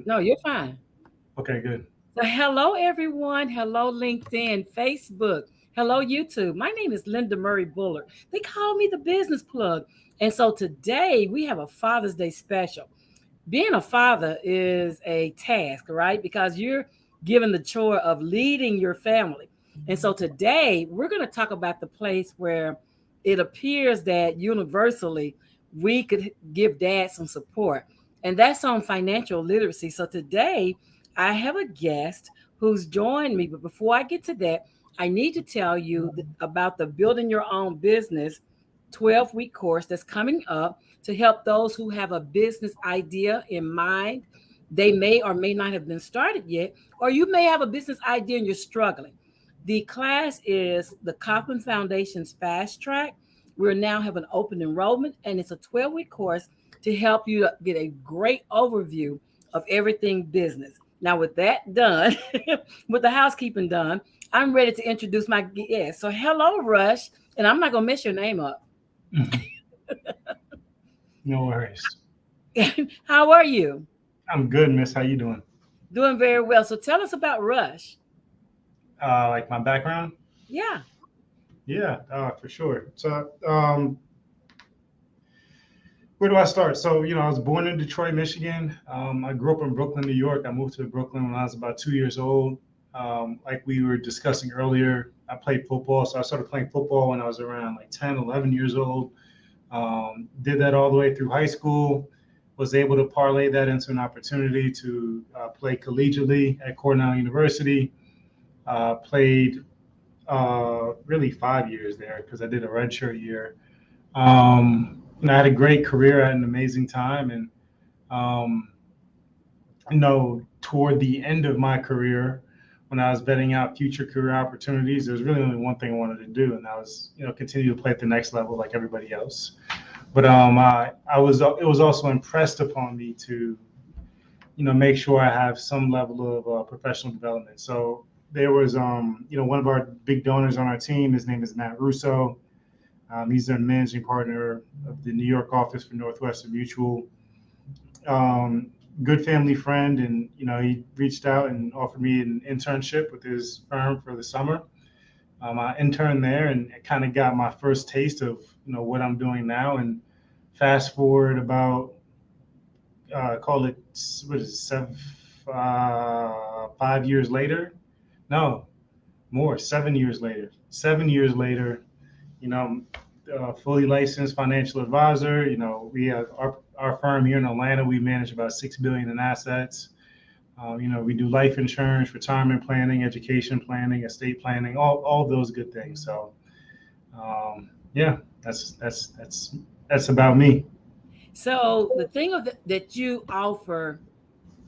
No, you're fine. Okay, good. So, hello, everyone. Hello, LinkedIn, Facebook. Hello, YouTube. My name is Linda Murray Bullard. They call me the business plug. And so today we have a Father's Day special. Being a father is a task, right? Because you're given the chore of leading your family. And so today we're going to talk about the place where it appears that universally we could give dad some support, and that's on financial literacy. So today I have a guest who's joined me. But before I get to that, I need to tell you about the Building Your Own Business 12-week course that's coming up to help those who have a business idea in mind. They may or may not have been started yet, or you may have a business idea and you're struggling. The class is the Kauffman Foundation's Fast Track. We now have an open enrollment, and it's a 12-week course to help you to get a great overview of everything business. Now, with that done, with the housekeeping done, I'm ready to introduce my guest. So, hello, Rush, and I'm not going to mess your name up. No worries. How are you? I'm good, Miss. How you doing? Doing very well. So, tell us about Rush. Like my background? Yeah. Yeah, for sure. So, where do I start? So, I was born in Detroit, Michigan. I grew up in Brooklyn, New York. I moved to Brooklyn when I was about 2 years old. Like we were discussing earlier, I played football. So I started playing football when I was around like 10, 11 years old. Did that all the way through high school. Was able to parlay that into an opportunity to play collegiately at Cornell University. Played really 5 years there because I did a redshirt year. I had a great career, I had an amazing time, and um, toward the end of my career, when I was vetting out future career opportunities, there was really only one thing I wanted to do, and that was, continue to play at the next level like everybody else. But it was also impressed upon me to, make sure I have some level of professional development. So there was, one of our big donors on our team. His name is Matt Russo. He's the managing partner of the New York office for Northwestern Mutual. Um, Good family friend, and he reached out and offered me an internship with his firm for the summer. I interned there, and it kind of got my first taste of what I'm doing now. And fast forward about call it what is it, 5 years later? No, more 7 years later. 7 years later, you know, fully licensed financial advisor. We have our firm here in Atlanta. We manage about 6 billion in assets. We do life insurance, retirement planning, education planning, estate planning, all those good things. So, yeah, that's about me. So, the thing that you offer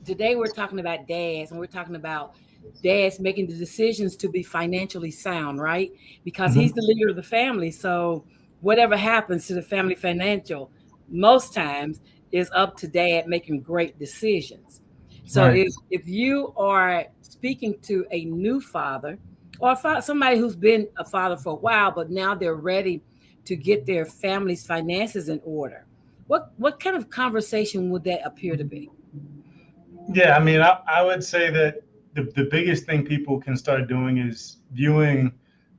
today, we're talking about dads, and we're talking about dads making the decisions to be financially sound, right? Because Hmm. he's the leader of the family. So, whatever happens to the family financial, most times is up to dad making great decisions. So, Right. if you are speaking to a new father, or somebody who's been a father for a while, but now they're ready to get their family's finances in order, what kind of conversation would that appear to be? Yeah, I mean, I would say that the biggest thing people can start doing is viewing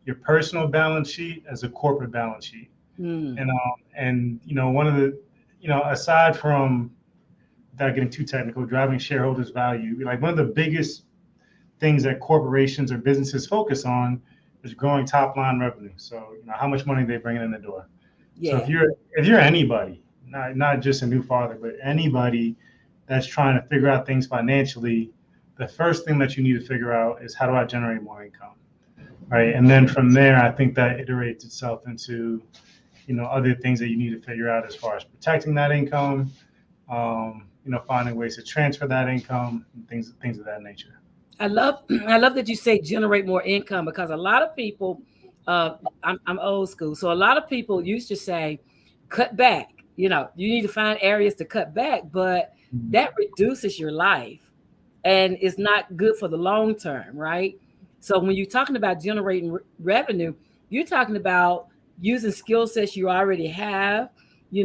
your personal balance sheet as a corporate balance sheet. Hmm. And one of the, aside from, without getting too technical, driving shareholders value, like one of the biggest things that corporations or businesses focus on is growing top line revenue. So, how much money they bringing in the door. So Yeah. if you're anybody, not just a new father, but anybody that's trying to figure out things financially, the first thing that you need to figure out is, how do I generate more income, right? And then from there, I think that iterates itself into, other things that you need to figure out as far as protecting that income, finding ways to transfer that income, and things of that nature. I love I love that you say generate more income, because a lot of people, uh I'm old school. So a lot of people used to say cut back. You need to find areas to cut back, but that reduces your life and is not good for the long term, right? So when you're talking about generating revenue, you're talking about using skill sets you already have,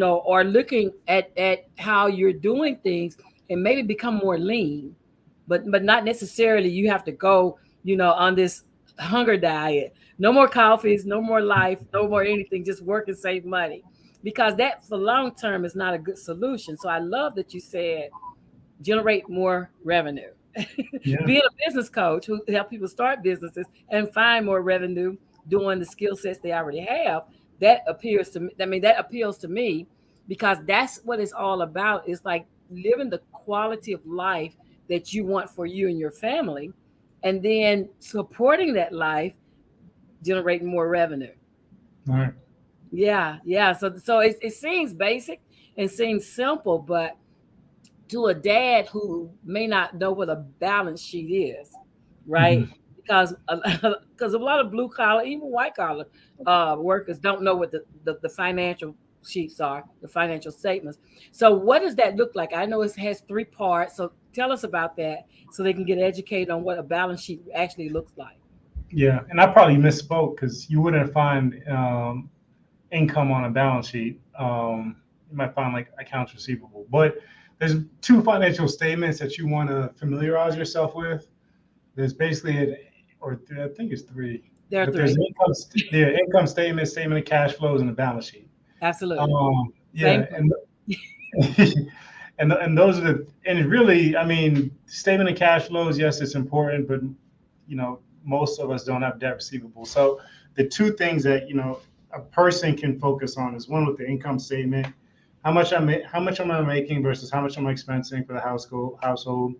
or looking at how you're doing things and maybe become more lean, but not necessarily you have to go, on this hunger diet. No more coffees, no more life, no more anything, just work and save money. Because that for long term is not a good solution. So I love that you said generate more revenue. Yeah. Being a business coach who help people start businesses and find more revenue doing the skill sets they already have, that appears to me, that appeals to me, because that's what it's all about. It's like living the quality of life that you want for you and your family, and then supporting that life, generating more revenue. All right. Yeah. So it seems basic and seems simple, but to a dad who may not know what a balance sheet is, right? Mhm. Because because a lot of blue collar, even white collar workers don't know what the financial sheets are, the financial statements. So what does that look like? I know it has three parts. So tell us about that so they can get educated on what a balance sheet actually looks like. Yeah, and I probably misspoke because you wouldn't find income on a balance sheet. You might find like accounts receivable, but there's two financial statements that you want to familiarize yourself with. There's basically I think it's three, There are but there's three. the income statement, statement of cash flows, and the balance sheet. Absolutely. Same Yeah, thing. and those are and really, I mean, statement of cash flows, yes, it's important, but most of us don't have debt receivable. So the two things that a person can focus on is one with the income statement, how much am I making versus how much am I expensing for the household,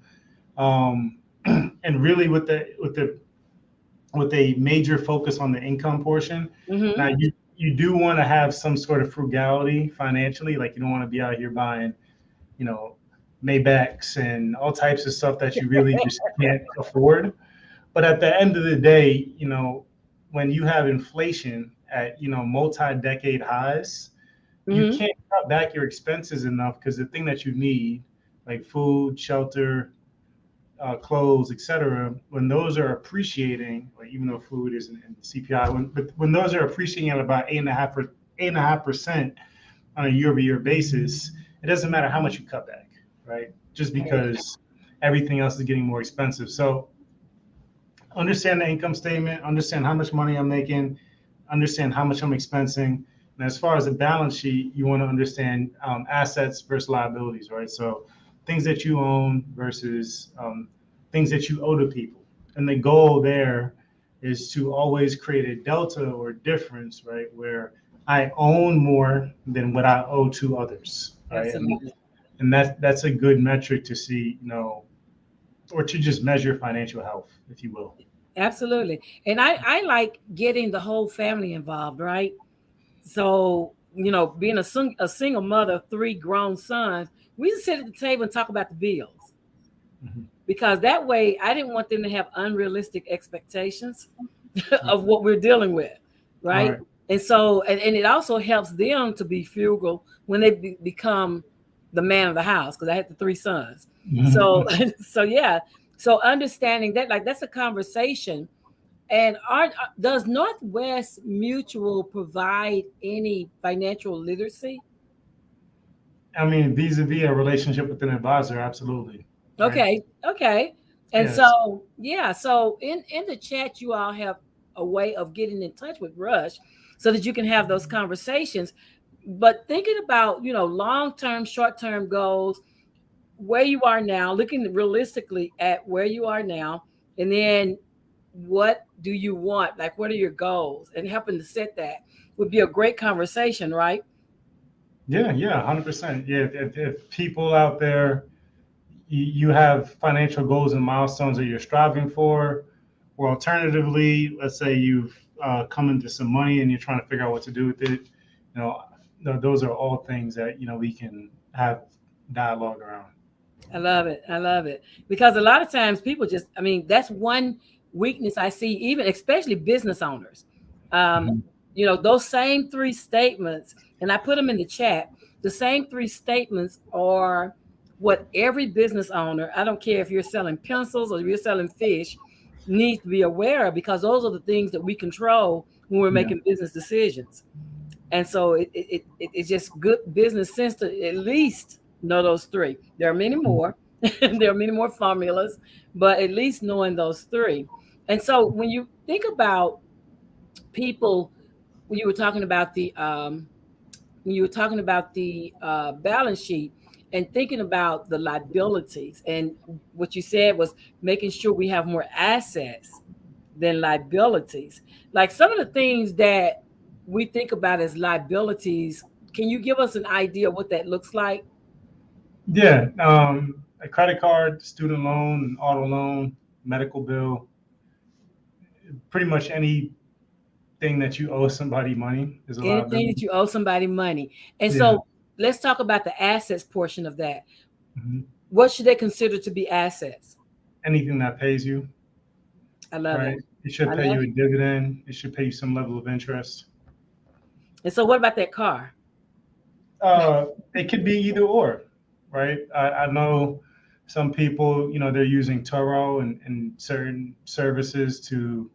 um, and really with a major focus on the income portion. Hmm. Now you do want to have some sort of frugality financially, like you don't want to be out here buying, you know, Maybachs and all types of stuff that you really just can't afford. But at the end of the day, when you have inflation at multi-decade highs, you Hmm. can't cut back your expenses enough because the thing that you need, like food, shelter, clothes, etc., when those are appreciating, like even though food isn't in CPI, but when those are appreciating at about 8.5% on a year-over-year basis, it doesn't matter how much you cut back, right? Just because everything else is getting more expensive. So understand the income statement, understand how much money I'm making, understand how much I'm expensing. And as far as the balance sheet, you want to understand assets versus liabilities, right? So things that you own versus things that you owe to people. And the goal there is to always create a delta or difference, right? Where I own more than what I owe to others, right? Absolutely. And that's a good metric to see, or to just measure financial health, if you will. Absolutely. And I like getting the whole family involved, right? So, being a single mother of three grown sons, we just sit at the table and talk about the bills, Mhm. because that way I didn't want them to have unrealistic expectations Right. of what we're dealing with, All right? right. And so, and it also helps them to be frugal when they become the man of the house, because I had the three sons. So, Mhm. so yeah. So understanding that, like, that's a conversation. And does Northwest Mutual provide any financial literacy? I mean, vis-a-vis a relationship with an advisor, absolutely. Right. Okay. And Yes. so, yeah, so in the chat, you all have a way of getting in touch with Rush so that you can have those conversations. But thinking about, long-term, short-term goals, where you are now, looking realistically at where you are now, and then what do you want? Like, what are your goals? And helping to set that would be a great conversation, right? Yeah. Yeah. 100%. Yeah. If people out there, you have financial goals and milestones that you're striving for, or alternatively, let's say you've come into some money and you're trying to figure out what to do with it. Those are all things that we can have dialogue around. I love it. I love it. Because a lot of times people just, that's one weakness I see, even especially business owners. Um, Mhm. those same three statements, and I put them in the chat, the same three statements are what every business owner, I don't care if you're selling pencils or you're selling fish, needs to be aware of, because those are the things that we control when we're Yeah. making business decisions. And so it's just good business sense to at least Know those three. There are many more. There are many more formulas, but at least knowing those three. And so when you think about people, when you were talking about the balance sheet and thinking about the liabilities, and what you said was making sure we have more assets than liabilities. Like some of the things that we think about as liabilities, can you give us an idea of what that looks like? Yeah, a credit card, student loan, an auto loan, medical bill, pretty much anything that you owe somebody money is a Anything liability. that you owe somebody money. And Yeah. so let's talk about the assets portion of that. Mhm. What should they consider to be assets? Anything that pays you, I love it. right? It should I pay love you a it. dividend. It should pay you some level of interest. And so what about that car? Uh, it could be either or, right? I know some people, they're using Turo and certain services to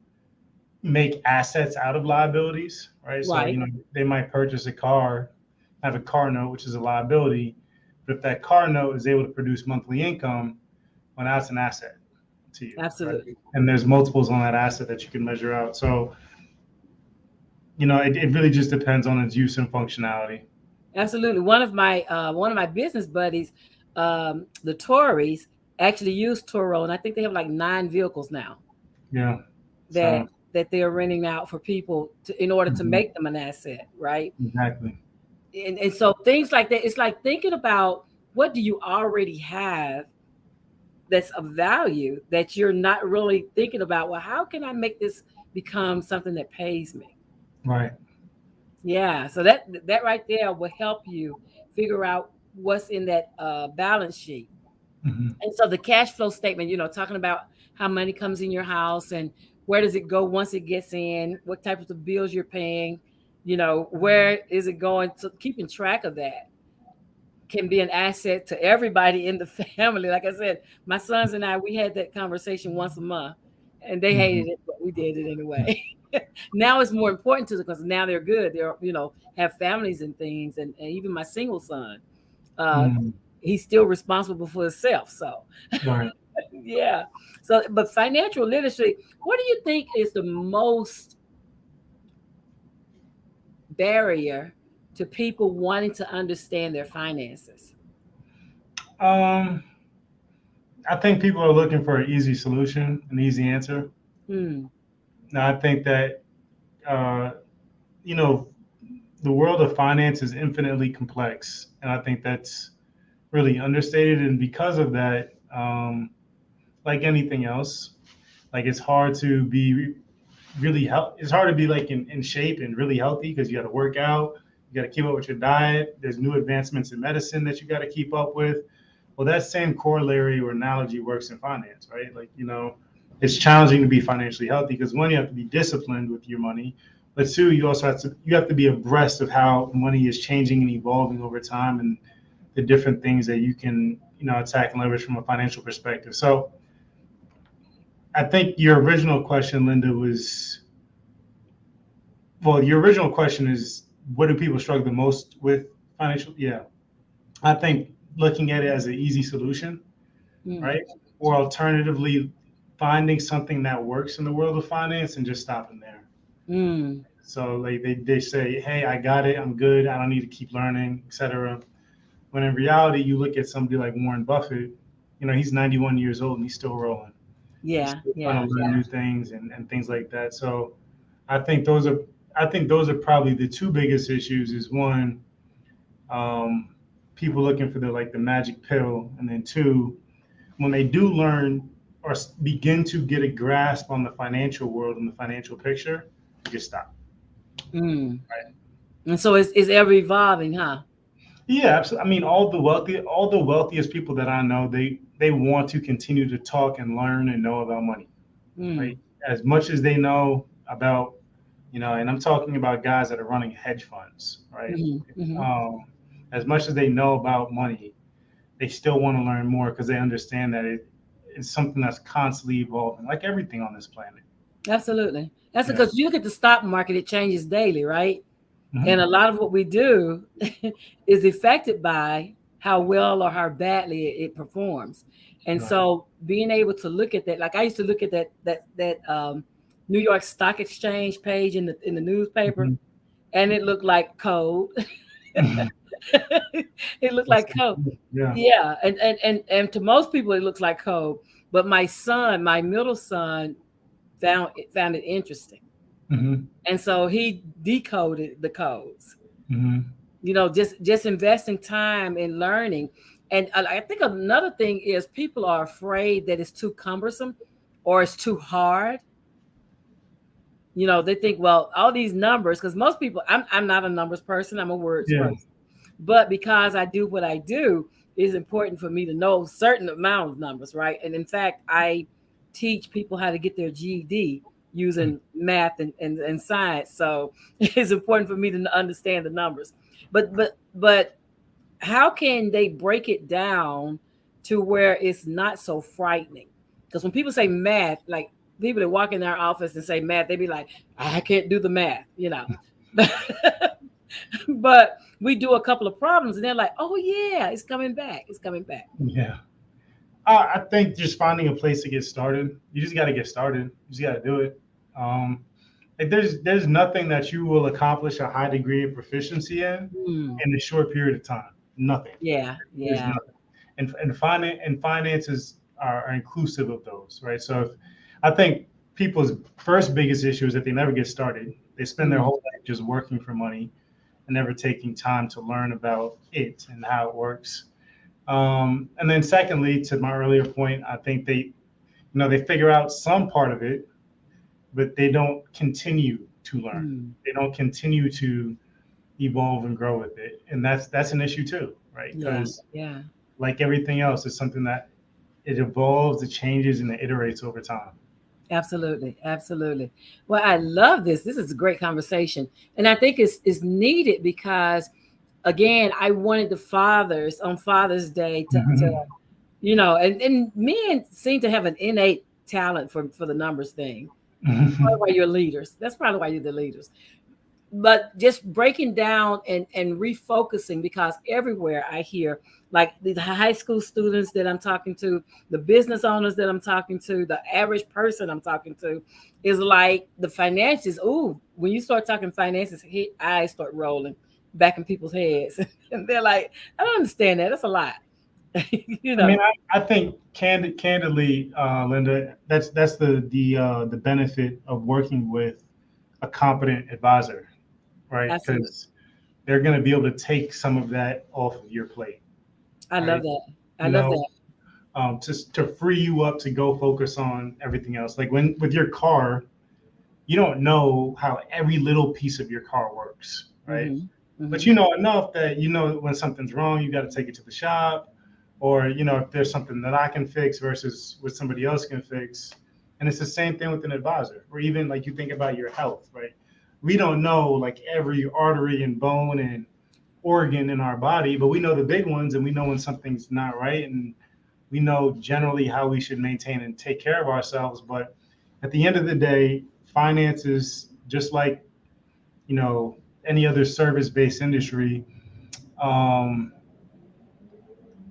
make assets out of liabilities, right? So, Right. they might purchase a car, have a car note, which is a liability. But if that car note is able to produce monthly income, well, that's an asset to you, right? Absolutely. And there's multiples on that asset that you can measure out. So, it really just depends on its use and functionality. Absolutely. One of my business buddies, the Tories, actually use Turo, and I think they have like 9 vehicles now Yeah. that So, that they're renting out for people in order to mhm, make them an asset, right? exactly. And so things like that, it's like thinking about what do you already have that's of value that you're not really thinking about, well, how can I make this become something that pays me? Right. Yeah, so that right there will help you figure out what's in that balance sheet. Hmm. And so the cash flow statement, talking about how money comes in your house and where does it go once it gets in, what types of bills you're paying, where is it going? So keeping track of that can be an asset to everybody in the family. Like I said, my sons and I, we had that conversation once a month, and they Hmm. hated it, but we did it anyway. Now it's more important to them because now they're good. They're, have families and things, and even my single son, uh, Hmm. he's still responsible for himself. So Right. yeah. So, but financial literacy, what do you think is the most barrier to people wanting to understand their finances? Um, I think people are looking for an easy solution, an easy answer. Hmm. Now, I think that, uh, you know, the world of finance is infinitely complex. And I think that's really understated. And because of that, like anything else, like it's hard to be it's hard to be like in shape and really healthy because you got to work out, you got to keep up with your diet. There's new advancements in medicine that you got to keep up with. Well, that same corollary or analogy works in finance, right? Like, it's challenging to be financially healthy because one, you have to be disciplined with your money, but two, you have to be abreast of how money is changing and evolving over time and the different things that you can, attack and leverage from a financial perspective. So I think your original question, Linda, was well, your original question is what do people struggle the most with financial? Yeah, I think looking at it as an easy solution, Hmm. right? Or alternatively, finding something that works in the world of finance and just stopping there. Hmm. So like they say, hey, I got it, I'm good, I don't need to keep learning, etc. When in reality, you look at somebody like Warren Buffett, he's 91 years old and he's still rolling. He's Yeah. still trying Yeah. to learn new things and things like that. So I think those are probably the two biggest issues. Is one, um, people looking for the magic pill, and then two, when they do learn or begin to get a grasp on the financial world and the financial picture, you just stop. Hmm. Right? And so it's ever evolving, huh? Yeah, absolutely. I mean, all the wealthiest people that I know, they want to continue to talk and learn and know about money, Hmm. right? As much as they know about, and I'm talking about guys that are running hedge funds, right? Hmm. Hmm. Um, as much as they know about money, they still want to learn more because they understand that it's something that's constantly evolving, like everything on this planet. Absolutely. That's Yeah. because you look at the stock market, it changes daily, right? And Hmm. a lot of what we do is affected by how well or how badly it performs. And Right. so being able to look at that, like I used to look at that New York Stock Exchange page in the newspaper, Mhm. and it looked like code. Mhm. It looked That's like so code. cool. Yeah. Yeah, and to most people it looks like code, but my son, my middle son, found it interesting, Hmm. and so he decoded the codes. Hmm. Just investing time in learning. And I think another thing is people are afraid that it's too cumbersome or it's too hard. They think, well, all these numbers, because most people, I'm not a numbers person, I'm a words Yeah. person. But because I do what I do, it's important for me to know certain amount of numbers, right? And in fact, I teach people how to get their GED using math and science. So it's important for me to understand the numbers. But how can they break it down to where it's not so frightening? Because when people say math, like people that walk in our office and say math, they be like, I can't do the math. But we do a couple of problems and they're like, oh yeah, it's coming back. It's coming back. Yeah. I think just finding a place to get started. You just got to get started. You just got to do it. Um, like there's nothing that you will accomplish a high degree of proficiency Hmm. in a short period of time. Nothing. Yeah, There's yeah. nothing. And finances are inclusive of those, right? So I think people's first biggest issue is that they never get started. They spend their Hmm. whole life just working for money and never taking time to learn about it and how it works. And then secondly, to my earlier point, I think they figure out some part of it, but they don't continue to learn. Hmm. They don't continue to evolve and grow with it, and that's an issue too, right? Yeah, Because yeah. like everything else, it's something that it evolves, it changes, and it iterates over time. Absolutely, absolutely. Well, I love this. This is a great conversation, and I think it's needed because, again, I wanted the fathers on Father's Day to Mhm. and men seem to have an innate talent for the numbers thing. That's probably Mhm. why you're leaders. That's probably why you're the leaders. But just breaking down and refocusing, because everywhere I hear, like the high school students that I'm talking to, the business owners that I'm talking to, the average person I'm talking to, is like the finances. Ooh, when you start talking finances, eyes start rolling back in people's heads, and they're like, I don't understand that. That's a lot. you I mean, know. I think candidly, Linda, that's the benefit of working with a competent advisor, right? Absolutely. Because they're going to be able to take some of that off of your plate, I love right? that. I You love know, that. to free you up to go focus on everything else. Like when with your car, you don't know how every little piece of your car works, right? Hmm. But Hmm. you know enough that you know when something's wrong, you got to take it to the shop, or if there's something that I can fix versus what somebody else can fix. And it's the same thing with an advisor, or even like you think about your health, right? We don't know like every artery and bone and organ in our body, but we know the big ones, and we know when something's not right, and we know generally how we should maintain and take care of ourselves. But at the end of the day, finances, just like you know any other service-based industry, um,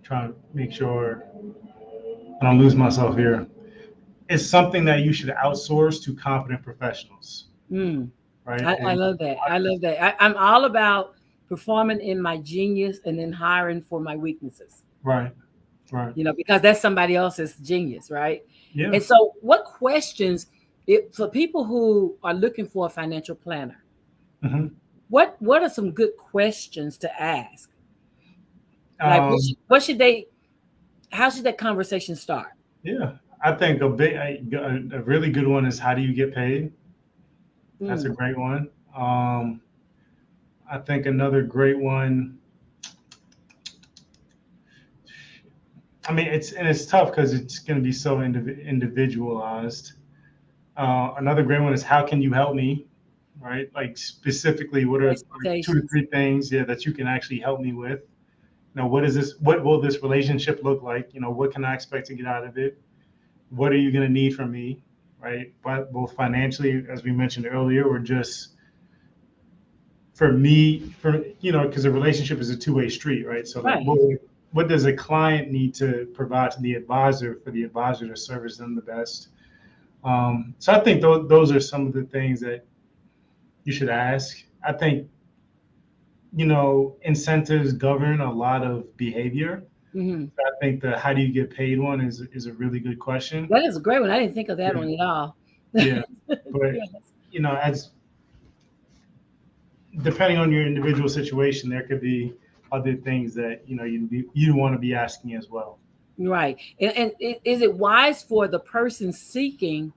trying to make sure I don't lose myself here. It's something that you should outsource to competent professionals, Mm. right? I And love that. I love that. I'm all about performing in my genius and then hiring for my weaknesses, right, right, because that's somebody else's genius, right? yeah. And so, what questions, for people who are looking for a financial planner, Hmm. what are some good questions to ask? Like, Um, what should they, how should that conversation start? yeah, I think a really good one is how do you get paid? That's a Mm. great one. I think another great one. I mean, it's tough because it's going to be so individualized. Another great one is how can you help me, right? Like specifically, what are like two to Expectations. three things, yeah, that you can actually help me with. What is this? What will this relationship look like? What can I expect to get out of it? What are you going to need from me, right? But both financially, as we mentioned earlier, or just for me, because a relationship is a two-way street, right? So like, Right. what does a client need to provide to the advisor for the advisor to service them the best. So I think those are some of the things that you should ask. I think, incentives govern a lot of behavior. Hmm. I think the how do you get paid one is a really good question. That is a great one. I didn't think of that Yeah, one at all. yeah. But Yes. as depending on your individual situation, there could be other things that you want to be asking as well. Right. And is it wise for the person seeking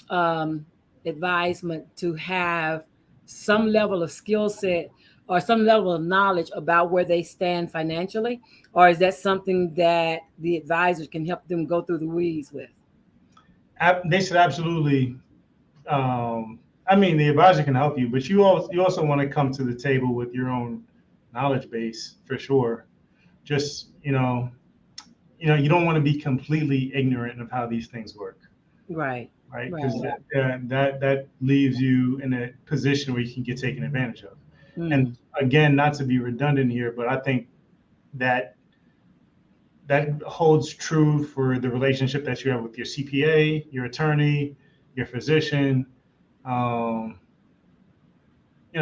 um, advisement to have some level of skill set or some level of knowledge about where they stand financially? Or is that something that the advisors can help them go through the weeds with? They should absolutely. I mean, the advisor can help you, but you also want to come to the table with your own knowledge base for sure. Just you don't want to be completely ignorant of how these things work, Right. right? Right. Because that leaves you in a position where you can get taken advantage of. And Mm. again, not to be redundant here, but I think that that holds true for the relationship that you have with your CPA, your attorney, your physician. Um,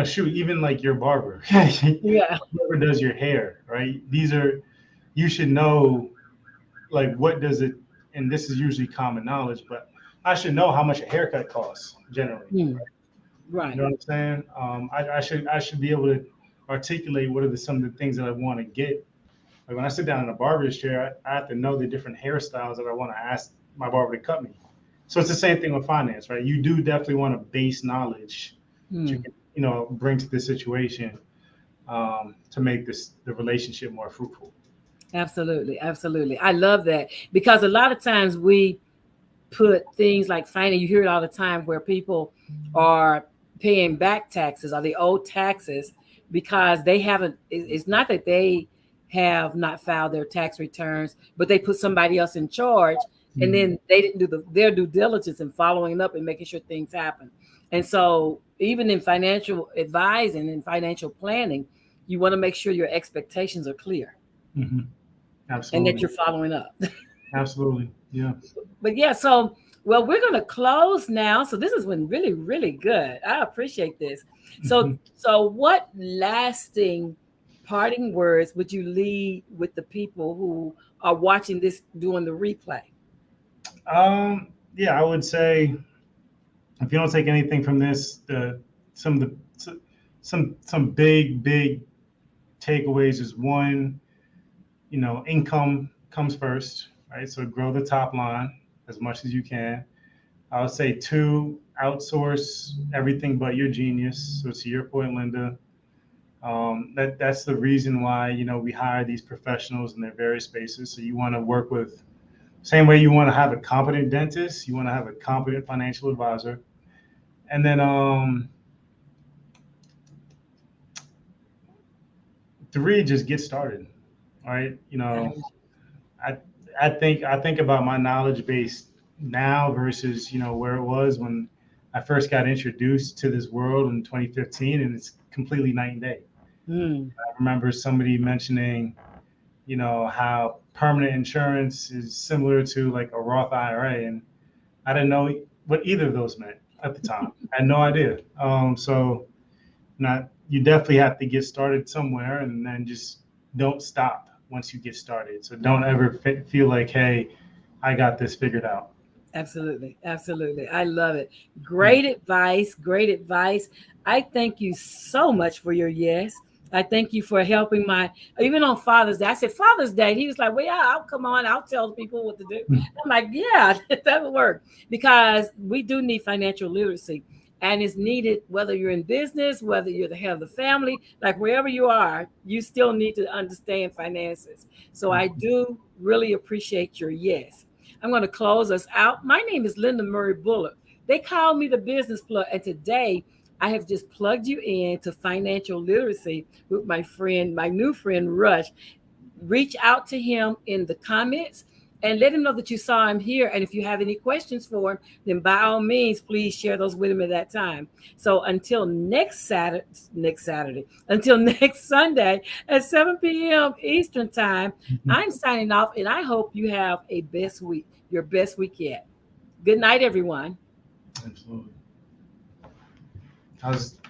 shoot, even like your barber, Yeah. whoever does your hair, right? You should know, like, what does it, and this is usually common knowledge, but I should know how much a haircut costs generally. Mm. You know Right. what I'm saying? I should be able to articulate what are some of the things that I want to get. Like when I sit down in a barber's chair, I have to know the different hairstyles that I want to ask my barber to cut me. So it's the same thing with finance, right? You do definitely want a base knowledge that you Mm. can, bring to the situation to make the relationship more fruitful. Absolutely. Absolutely. I love that because a lot of times we put things like finance, you hear it all the time where people are paying back taxes or the old taxes because they haven't, it's not that they have not filed their tax returns, but they put somebody else in charge and Mhm. then they didn't do their due diligence in following up and making sure things happen. And so even in financial advising and financial planning, you want to make sure your expectations are clear Mhm. and that Absolutely. you're following up. Absolutely. Yeah. But yeah, so well, we're gonna close now. So this has been really, really good. I appreciate this. So Mhm. so what lasting parting words would you leave with the people who are watching this doing the replay? Yeah, I would say if you don't take anything from this, some of the some big takeaways is one, income comes first, right? So grow the top line as much as you can. I would say two, outsource everything but your genius. So to your point, Linda, that's the reason why we hire these professionals in their various spaces. So you want to work with same way you want to have a competent dentist, you want to have a competent financial advisor, and then three, just get started. All right, I I think about my knowledge base now versus where it was when I first got introduced to this world in 2015, and it's completely night and day. Mm, I remember somebody mentioning, how permanent insurance is similar to like a Roth IRA, and I didn't know what either of those meant at the time. I had no idea. So not you definitely have to get started somewhere, and then just don't stop once you get started. So don't ever feel like, hey, I got this figured out. absolutely, absolutely. I love it. Yeah. Great advice, great advice. I thank you so much for your yes. I thank you for helping my even on Father's Day. I said Father's Day. And he was like, well, yeah, I'll come on, I'll tell people what to do. I'm like, yeah, that'll work. Because we do need financial literacy. And it's needed whether you're in business, whether you're the head of the family, like wherever you are, you still need to understand finances. So I do really appreciate your yes. I'm going to close us out. My name is Linda Murray Bullard. They call me the business plug. And today I have just plugged you in to financial literacy with my friend, my new friend, Rush. Reach out to him in the comments and let him know that you saw him here. And if you have any questions for him, then by all means, please share those with him at that time. So until next Saturday, until next Sunday at 7 p.m. Eastern time, I'm signing off, and I hope you have a best week, your best week yet. Good night, everyone. Absolutely. How's